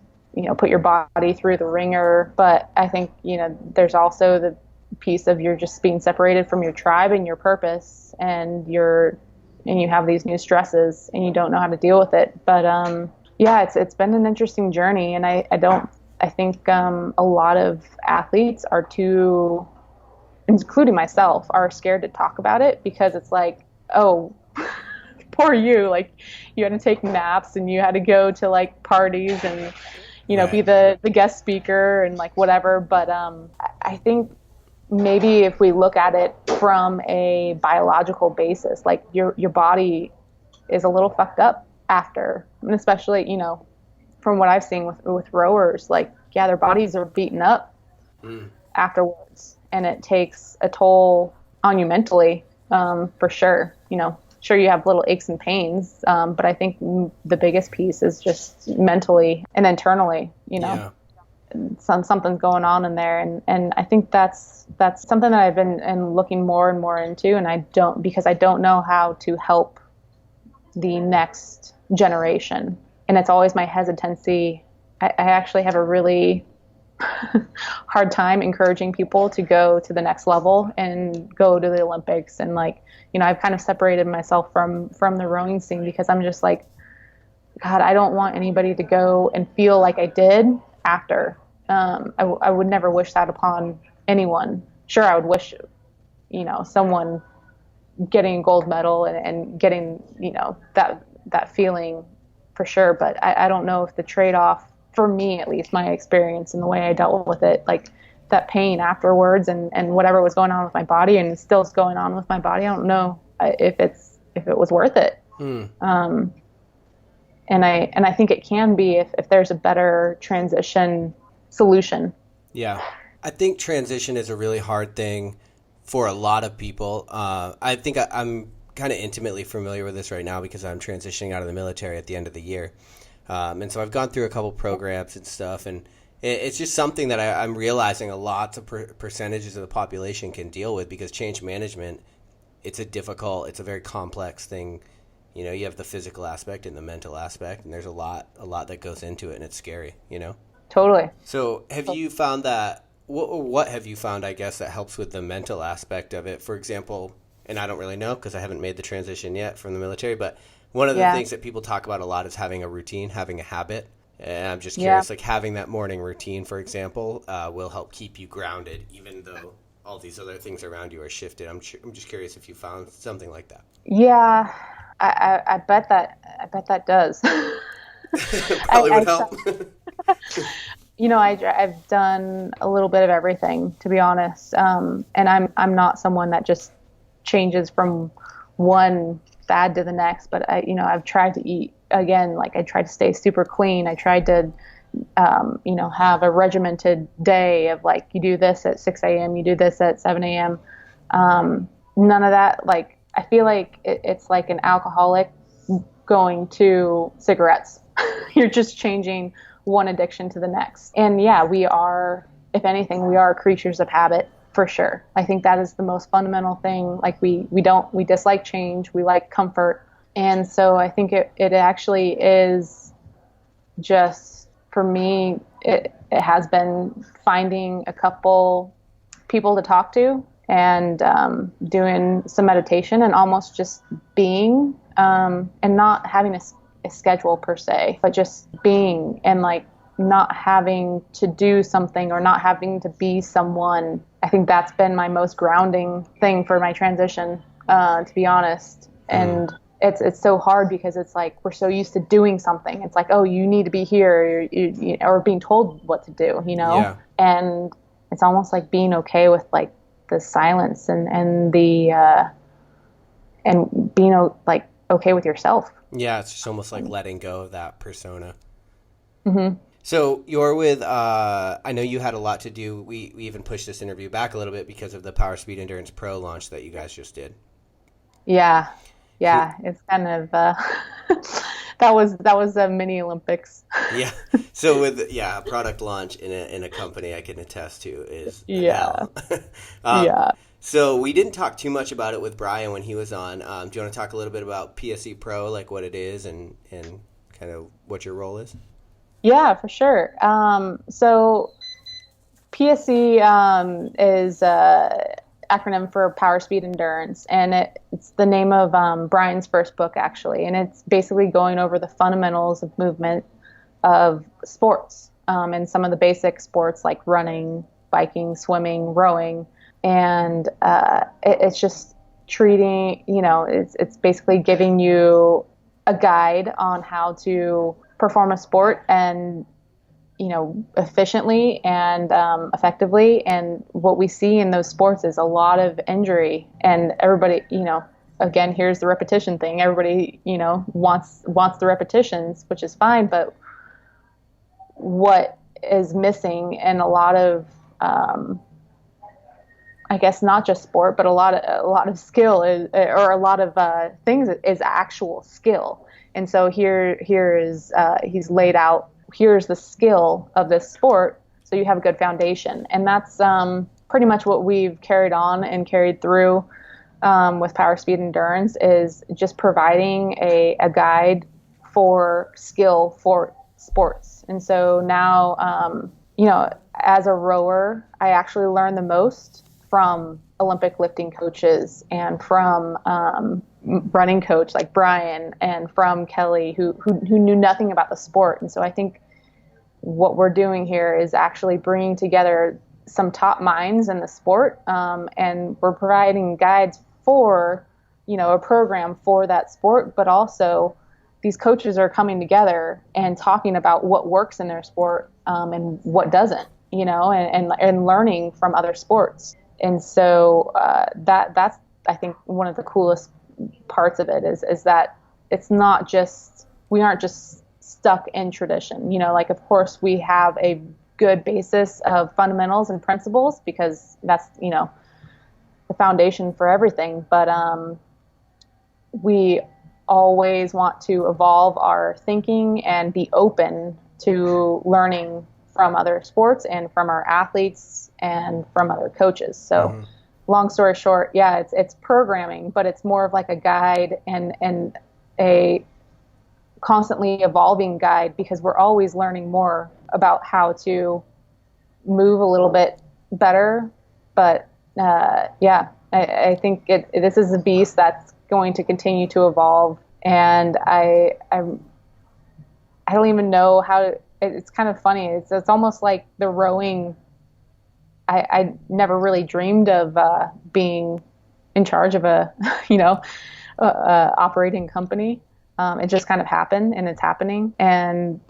put your body through the ringer. But I think, there's also the piece of you're just being separated from your tribe and your purpose, and you have these new stresses and you don't know how to deal with it. But, yeah, it's been an interesting journey. And I think a lot of athletes are too, including myself, are scared to talk about it because it's like, oh, poor you. Like, you had to take naps and you had to go to like parties and, right, be the guest speaker and like whatever. But I think maybe if we look at it from a biological basis, like your body is a little fucked up after, and especially, from what I've seen with rowers, like, yeah, their bodies are beaten up afterwards, and it takes a toll on you mentally, for sure. Sure, you have little aches and pains, but I think the biggest piece is just mentally and internally, yeah. Something's going on in there, and I think that's something that I've been looking more and more into, and because I don't know how to help the next generation. And it's always my hesitancy. I actually have a really hard time encouraging people to go to the next level and go to the Olympics. And I've kind of separated myself from the rowing scene because I'm just like, God, I don't want anybody to go and feel like I did after. I would never wish that upon anyone. Sure, I would wish, someone getting a gold medal and getting, that feeling for sure. But I don't know if the trade-off, for me at least, my experience and the way I dealt with it, like that pain afterwards and whatever was going on with my body and still is going on with my body, I don't know if it was worth it. And I think it can be if there's a better transition solution. Yeah. I think transition is a really hard thing for a lot of people. I think I'm kind of intimately familiar with this right now because I'm transitioning out of the military at the end of the year. And so I've gone through a couple programs and stuff, and it's just something that I'm realizing a lot of percentages of the population can deal with, because change management, it's a very complex thing. You have the physical aspect and the mental aspect, and there's a lot that goes into it, and it's scary, Totally. So have you found that, what have you found, I guess, that helps with the mental aspect of it? For example, and I don't really know because I haven't made the transition yet from the military, but one of the things that people talk about a lot is having a routine, having a habit. And I'm just curious, like having that morning routine, for example, will help keep you grounded, even though all these other things around you are shifted. I'm just curious if you found something like that. Yeah, I bet that does. Probably would help. I've done a little bit of everything, to be honest. And I'm not someone that just changes from one fad to the next, but I've tried to eat again. Like, I tried to stay super clean. I tried to have a regimented day of like, you do this at 6 a.m., you do this at 7 a.m. None of that. Like, I feel like it's like an alcoholic going to cigarettes. You're just changing one addiction to the next. And yeah, we are, if anything, we are creatures of habit for sure. I think that is the most fundamental thing. Like we dislike change. We like comfort. And so I think it actually is just, for me, it has been finding a couple people to talk to and doing some meditation and almost just being and not having a schedule per se, but just being and like not having to do something or not having to be someone. I think that's been my most grounding thing for my transition, to be honest. And it's so hard because it's like we're so used to doing something. It's like, oh, you need to be here, or being told what to do, Yeah. And it's almost like being okay with like the silence and the and being like okay with yourself. Yeah, it's just almost like letting go of that persona. Mm-hmm. So you're with, I know you had a lot to do. We even pushed this interview back a little bit because of the Power Speed Endurance Pro launch that you guys just did. Yeah. It's kind of, that was a mini Olympics. Yeah. So with, a product launch in a company I can attest to is hell. So we didn't talk too much about it with Brian when he was on. Do you want to talk a little bit about PSE Pro, like what it is and kind of what your role is? Yeah, for sure. So PSE is a acronym for Power Speed Endurance, and it's the name of Brian's first book, actually, and it's basically going over the fundamentals of movement of sports, and some of the basic sports like running, biking, swimming, rowing, and it's just treating, it's basically giving you a guide on how to perform a sport and efficiently and effectively. And what we see in those sports is a lot of injury, and everybody, again, here's the repetition thing. Everybody, wants the repetitions, which is fine. But what is missing in a lot of, I guess not just sport, but a lot of skill is, or a lot of things is actual skill. And so here is he's laid out, here's the skill of this sport, so you have a good foundation. And that's pretty much what we've carried on and carried through with Power Speed Endurance, is just providing a guide for skill for sports. And so now, as a rower, I actually learn the most from Olympic lifting coaches and from running coach like Brian and from Kelly, who knew nothing about the sport. And so I think what we're doing here is actually bringing together some top minds in the sport, and we're providing guides for, a program for that sport, but also these coaches are coming together and talking about what works in their sport and what doesn't, and learning from other sports. And so that's, I think, one of the coolest parts of it is that it's not just, we aren't just stuck in tradition. Like, of course, we have a good basis of fundamentals and principles because that's, the foundation for everything. But we always want to evolve our thinking and be open to learning from other sports and from our athletes and from other coaches. So long story short, it's programming, but it's more of like a guide and a constantly evolving guide, because we're always learning more about how to move a little bit better. But I think this is a beast that's going to continue to evolve. And I don't even know how it's kind of funny. It's almost like the rowing. I never really dreamed of being in charge of a operating company. It just kind of happened, and it's happening. And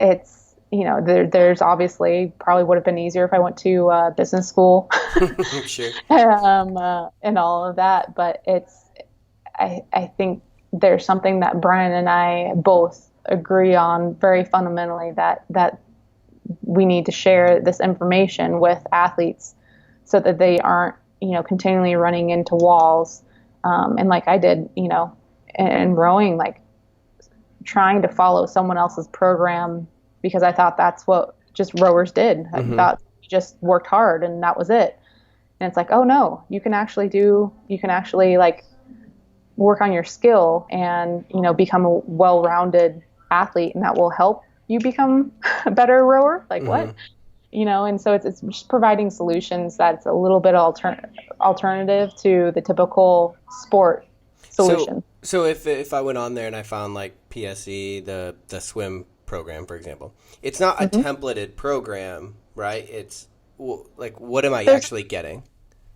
it's, there's obviously probably would have been easier if I went to business school. Sure. And all of that. But I think there's something that Brian and I both agree on very fundamentally that we need to share this information with athletes so that they aren't, continually running into walls. And like I did, in rowing, like trying to follow someone else's program because I thought that's what just rowers did. I thought you just worked hard and that was it. And it's like, oh no, you can actually like work on your skill and, become a well-rounded athlete, and that will help you become a better rower. Like what? And so it's just providing solutions that's a little bit alternative to the typical sport solution. So if I went on there and I found like PSE, the swim program, for example, it's not a templated program, right? It's like, what am I actually getting?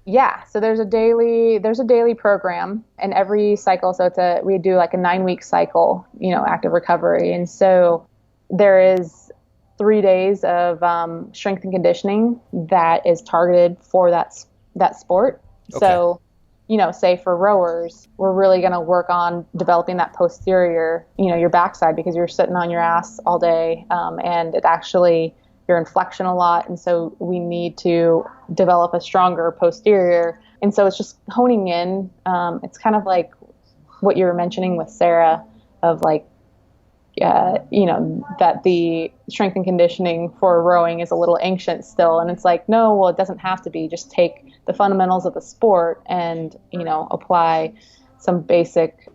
Yeah. So there's a daily program, and every cycle. So we do like a 9-week cycle, active recovery. And so there is 3 days of strength and conditioning that is targeted for that sport. Okay. So, say for rowers, we're really going to work on developing that posterior, your backside, because you're sitting on your ass all day, and it actually, you're in flexion a lot. And so we need to develop a stronger posterior. And so it's just honing in. It's kind of like what you were mentioning with Sarah of like, that the strength and conditioning for rowing is a little ancient still. And it's like, no, well, it doesn't have to be. Just take the fundamentals of the sport and, apply some basic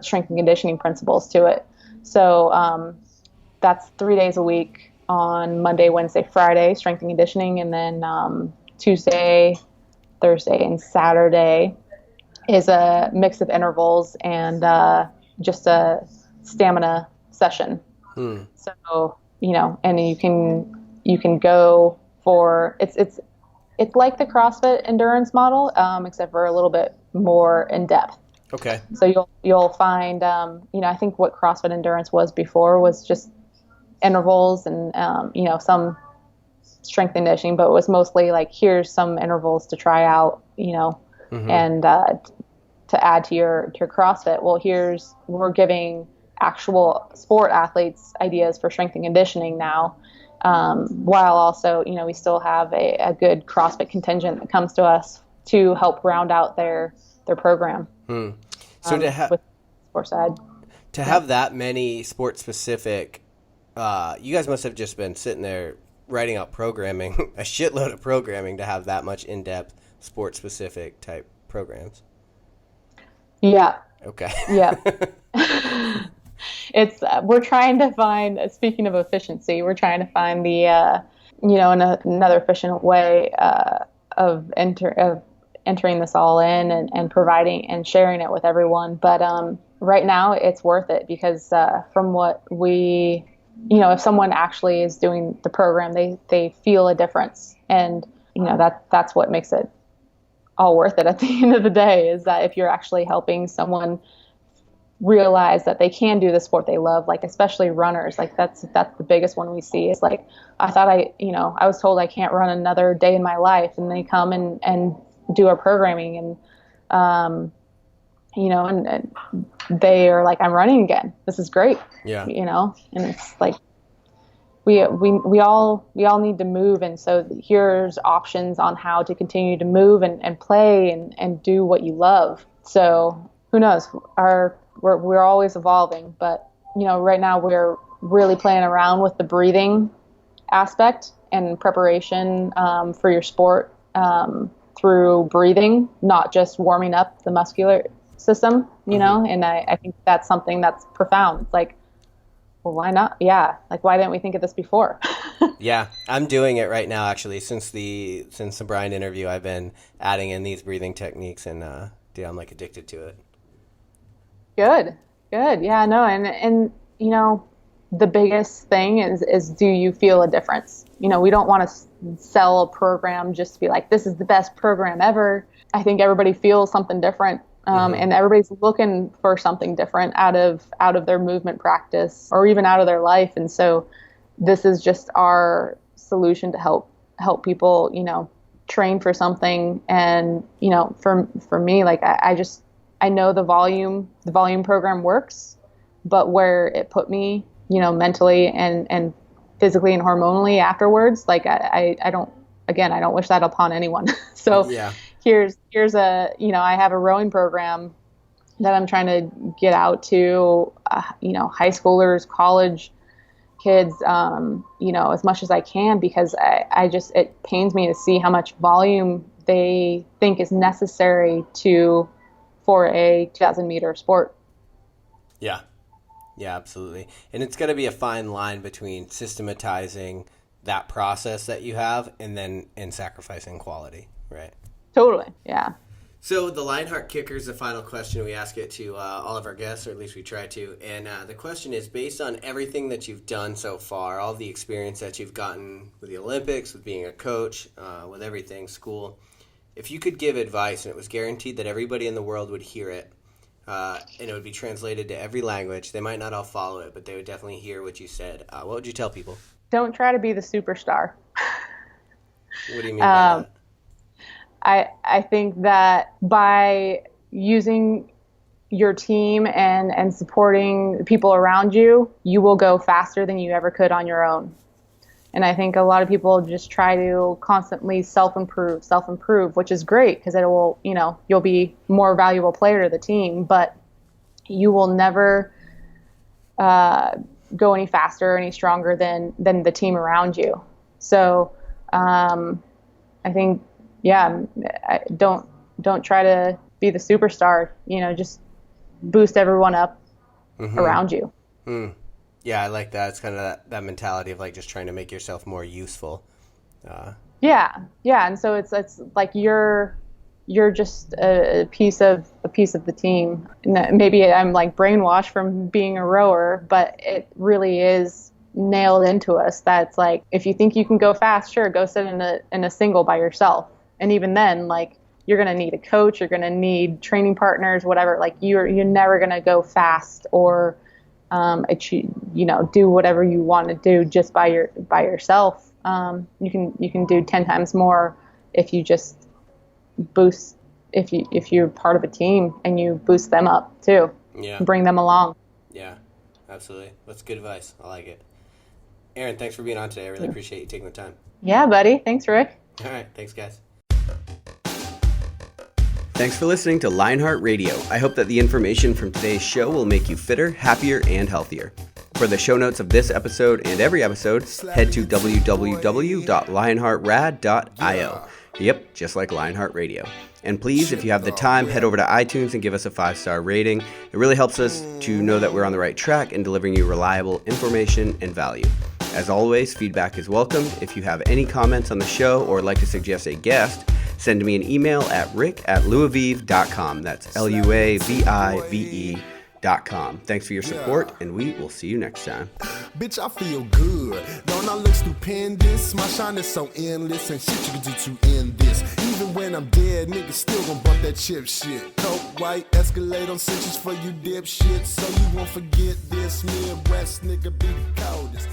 strength and conditioning principles to it. So that's 3 days a week on Monday, Wednesday, Friday, strength and conditioning. And then Tuesday, Thursday, and Saturday is a mix of intervals and just a stamina session. So, and you can go for, it's like the CrossFit endurance model, except for a little bit more in depth. Okay. So you'll find, I think what CrossFit endurance was before was just intervals and, some strength and conditioning, but it was mostly like, here's some intervals to try out, and to add to your CrossFit. Well, we're giving actual sport athletes ideas for strength and conditioning now, while also, we still have a good CrossFit contingent that comes to us to help round out their program. So with sport side. To have that many sport specific, you guys must have just been sitting there writing out programming, a shitload of programming to have that much in-depth sport specific type programs. Yeah. Okay. Yeah. We're trying to find, speaking of efficiency, we're trying to find the, another efficient way of entering this all in and providing and sharing it with everyone. But right now it's worth it because from what we, if someone actually is doing the program, they feel a difference. And, that's what makes it all worth it at the end of the day, is that if you're actually helping someone realize that they can do the sport they love, like especially runners, like that's the biggest one we see is like, I thought I was told I can't run another day in my life, and they come and do our programming and, and they are like, I'm running again. This is great. Yeah. And it's like, we all need to move. And so here's options on how to continue to move and play and do what you love. So who knows, we're always evolving, but right now we're really playing around with the breathing aspect and preparation for your sport through breathing, not just warming up the muscular system, and I think that's something that's profound. It's like, well, why not? Yeah. Like, why didn't we think of this before? Yeah. I'm doing it right now, actually. Since the Brian interview, I've been adding in these breathing techniques, and I'm like addicted to it. Good. Yeah, no. And, the biggest thing is do you feel a difference? We don't want to sell a program just to be like, this is the best program ever. I think everybody feels something different. And everybody's looking for something different out of their movement practice or even out of their life. And so this is just our solution to help people, train for something. And, for me, like I know the volume program works. but where it put me, mentally and physically and hormonally afterwards, like I don't, again, I don't wish that upon anyone. So Yeah. here's a, I have a rowing program that I'm trying to get out to, high schoolers, college kids, as much as I can, because I just, it pains me to see how much volume they think is necessary for a 2,000 meter sport. Yeah. Yeah, absolutely. And it's got to be a fine line between systematizing that process that you have and sacrificing quality, right? Totally. Yeah. So the Lionheart kicker is the final question we ask it to all of our guests, or at least we try to. And the question is, based on everything that you've done so far, all the experience that you've gotten with the Olympics, with being a coach, with everything, school, if you could give advice and it was guaranteed that everybody in the world would hear it, and it would be translated to every language, they might not all follow it, but they would definitely hear what you said. What would you tell people? Don't try to be the superstar. What do you mean by that? I think that by using your team and supporting people around you, you will go faster than you ever could on your own. And I think a lot of people just try to constantly self-improve, which is great because it will, you'll be more valuable player to the team, but you will never go any faster or any stronger than the team around you. So I think, don't try to be the superstar, just boost everyone up around you. Yeah, I like that. It's kind of that mentality of like just trying to make yourself more useful. Yeah. And so it's like you're just a piece of the team. Maybe I'm like brainwashed from being a rower, but it really is nailed into us. That's like, if you think you can go fast, sure, go sit in a single by yourself. And even then, like, you're going to need a coach, you're going to need training partners, whatever. Like you're never going to go fast or do whatever you want to do just by yourself. You can do 10 times more if you just boost, if you're part of a team and you boost them up too. Yeah. Bring them along. Yeah, absolutely. That's good advice. I like it. Erin, thanks for being on today. I really appreciate you taking the time. Yeah, buddy. Thanks, Rick. All right. Thanks, guys. Thanks for listening to Lionheart Radio. I hope that the information from today's show will make you fitter, happier, and healthier. For the show notes of this episode and every episode, head to www.lionheartrad.io. Yep, just like Lionheart Radio. And please, if you have the time, head over to iTunes and give us a 5-star rating. It really helps us to know that we're on the right track in delivering you reliable information and value. As always, feedback is welcome. If you have any comments on the show or would like to suggest a guest, send me an email at rick@luavive.com. That's LUAVIVE.com. Thanks for your support, and we will see you next time. Bitch, I feel good. Don't I look stupendous? My shine is so endless, and shit you can do to end this. Even when I'm dead, niggas still gon' bump that chip shit. Coke, white, Escalade on cinches for you dipshit. So you won't forget this. Midwest nigga be the coldest.